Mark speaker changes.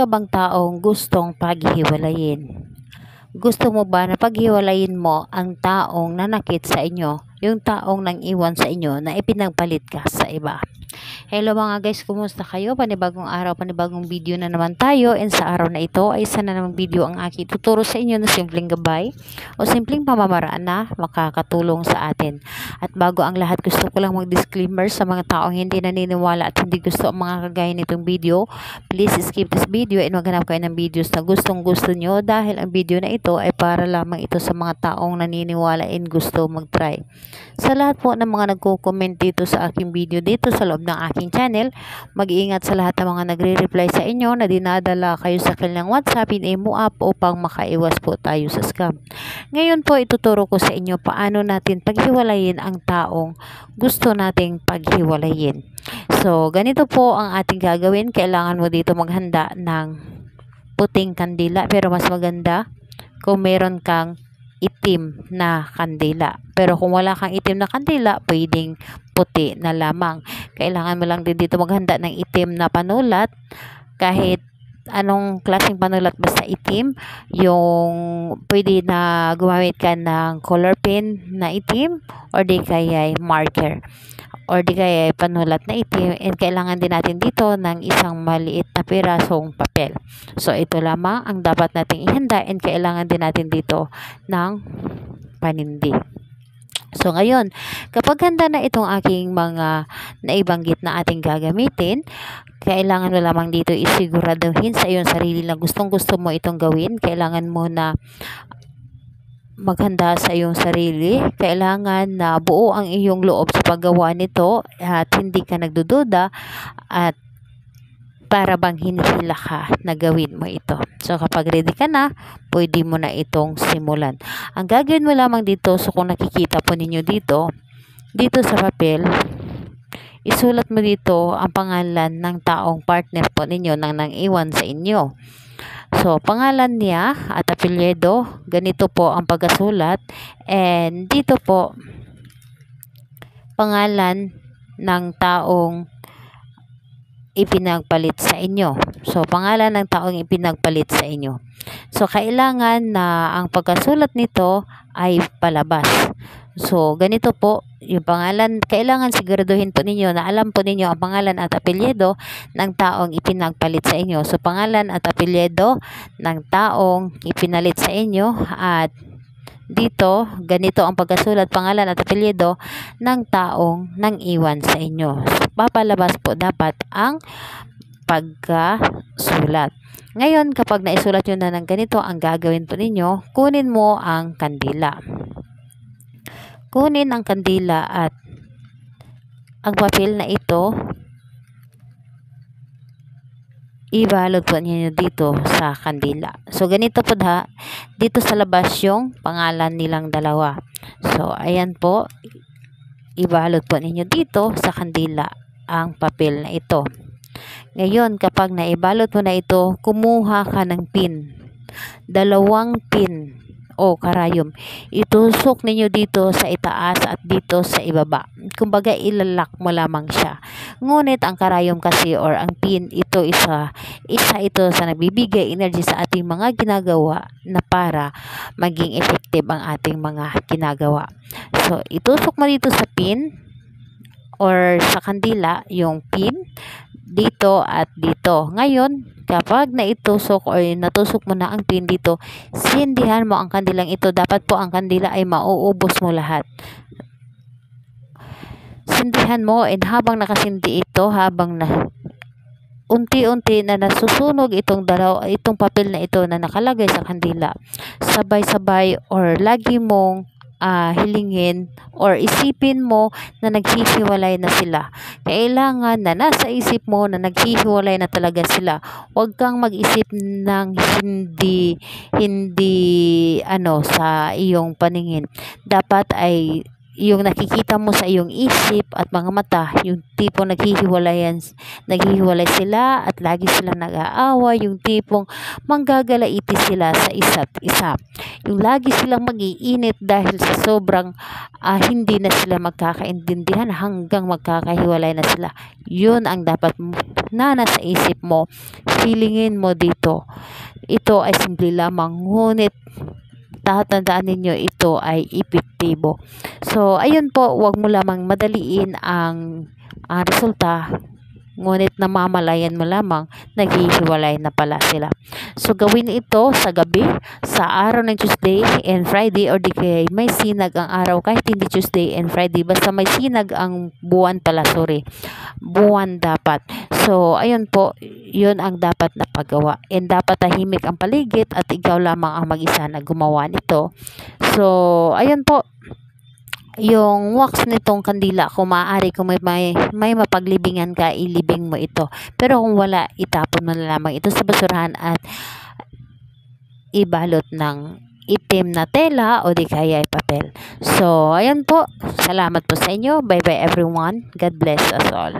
Speaker 1: ka bang taong gustong paghiwalayin? Gusto mo ba na paghiwalayin mo ang taong nanakit sa inyo, yung taong nang iwan sa inyo na ipinagpalit ka sa iba? Hello mga guys, kumusta kayo? Panibagong araw, panibagong video na naman tayo, and sa araw na ito ay isa na namang video ang aking tuturo sa inyo na simpleng gabay o simpleng pamamaraan na makakatulong sa atin. At bago ang lahat, gusto ko lang mag-disclaimer sa mga taong hindi naniniwala at hindi gusto ang mga kagaya nitong video. Please skip this video and maghanap kayo ng videos na gustong gusto nyo, dahil ang video na ito ay para lamang ito sa mga taong naniniwala and gusto mag-try. Sa lahat po ng mga nagko-comment dito sa aking video dito sa loob ng aking channel, mag-iingat sa lahat ng mga nagre-reply sa inyo na dinadala kayo sa kanilang WhatsApp in mo up upang makaiwas po tayo sa scam. Ngayon po ituturo ko sa inyo paano natin paghiwalayin ang taong gusto nating paghiwalayin. So ganito po ang ating gagawin. Kailangan mo dito maghanda ng puting kandila, pero mas maganda kung meron kang itim na kandila. Pero kung wala kang itim na kandila, pwedeng puti na lamang. Kailangan mo lang din dito maghanda ng itim na panulat, kahit anong klaseng panulat basta itim. Yung pwede na gumamit ka ng color pen na itim, or di kaya marker, or di kaya panulat na itim. And kailangan din natin dito ng isang maliit na pirasong papel. So ito lamang ang dapat nating ihanda, and kailangan din natin dito ng panindi. So ngayon, kapag handa na itong aking mga naibanggit na ating gagamitin, kailangan mo lamang dito isiguraduhin sa iyong sarili na gustong gusto mo itong gawin. Kailangan mo na maghanda sa iyong sarili. Kailangan na buo ang iyong loob sa paggawa nito at hindi ka nagdududa at para bang hinihila ka na gawin mo ito. So kapag ready ka na, pwede mo na itong simulan. Ang gagawin mo lamang dito, so kung nakikita po ninyo dito sa papel, isulat mo dito ang pangalan ng taong partner po ninyo nang iwan sa inyo. So pangalan niya at apelyido, ganito po ang pagkasulat. And dito po pangalan ng taong ipinagpalit sa inyo. So pangalan ng taong ipinagpalit sa inyo. So kailangan na ang pagkasulat nito ay palabas. So ganito po yung pangalan. Kailangan siguraduhin po ninyo na alam po ninyo ang pangalan at apelyido ng taong ipinagpalit sa inyo. So pangalan at apelyido ng taong ipinalit sa inyo, at dito ganito ang pagkasulat, pangalan at apelyido ng taong nang iwan sa inyo. So, papalabas po dapat ang pagkasulat. Ngayon, kapag naisulat nyo na ng ganito, ang gagawin po ninyo, kunin mo ang kandila. Kunin ang kandila at ang papel na ito, ibalot po niyo dito sa kandila. So ganito po dito sa labas yung pangalan nilang dalawa. So ayan po, ibalot po ninyo dito sa kandila ang papel na ito. Ngayon, kapag naibalot mo na ito, kumuha ka ng pin. 2 pin o karayom. Itusok ninyo dito sa itaas at dito sa ibaba. Kumbaga ilalak mo lamang siya. Ngunit ang karayom kasi or ang pin, ito isa ito sa nagbibigay energy sa ating mga ginagawa na para maging effective ang ating mga ginagawa. So itusok mo dito sa pin or sa kandila yung pin dito at dito. Ngayon, kapag naitusok or natusok mo na ang pin dito, sindihan mo ang kandilang ito. Dapat po ang kandila ay mauubos mo lahat. Sindihan mo, and habang nakasindi ito, habang na unti-unti na nasusunog itong papel na ito na nakalagay sa kandila, sabay-sabay or lagi mong hilingin or isipin mo na naghihiwalay na sila. Kailangan na nasa isip mo na naghihiwalay na talaga sila. Huwag kang mag-isip ng hindi sa iyong paningin. Dapat ay yung nakikita mo sa iyong isip at mga mata, yung tipong naghihiwalay sila at lagi silang nag-aaway, yung tipong manggagalaiti sila sa isa't isa. Yung lagi silang mag-iinit dahil sa sobrang hindi na sila magkakaintindihan hanggang magkakahiwalay na sila. Yun ang dapat na nasa isip mo, feelingin mo dito. Ito ay simple lamang, ngunit tatandaan ninyo ito ay epektibo. So, ayun po, huwag mo lamang madaliin ang resulta, ngunit namamalayan mo lamang naghihiwalay na pala sila. So, gawin ito sa gabi, sa araw ng Tuesday and Friday, or di kaya may sinag ang araw kahit hindi Tuesday and Friday, basta may sinag ang buwan pala, buwan dapat. So, ayun po, yun ang dapat na paggawa. And dapat tahimik ang paligid at ikaw lamang ang mag-isa na gumawa nito. So, ayun po, yung wax nitong kandila, kung maaari, kung may mapaglibingan ka, ilibing mo ito. Pero kung wala, itapon mo na lamang ito sa basurahan at ibalot ng itim na tela o di kaya ay papel. So, ayan po. Salamat po sa inyo. Bye-bye everyone. God bless us all.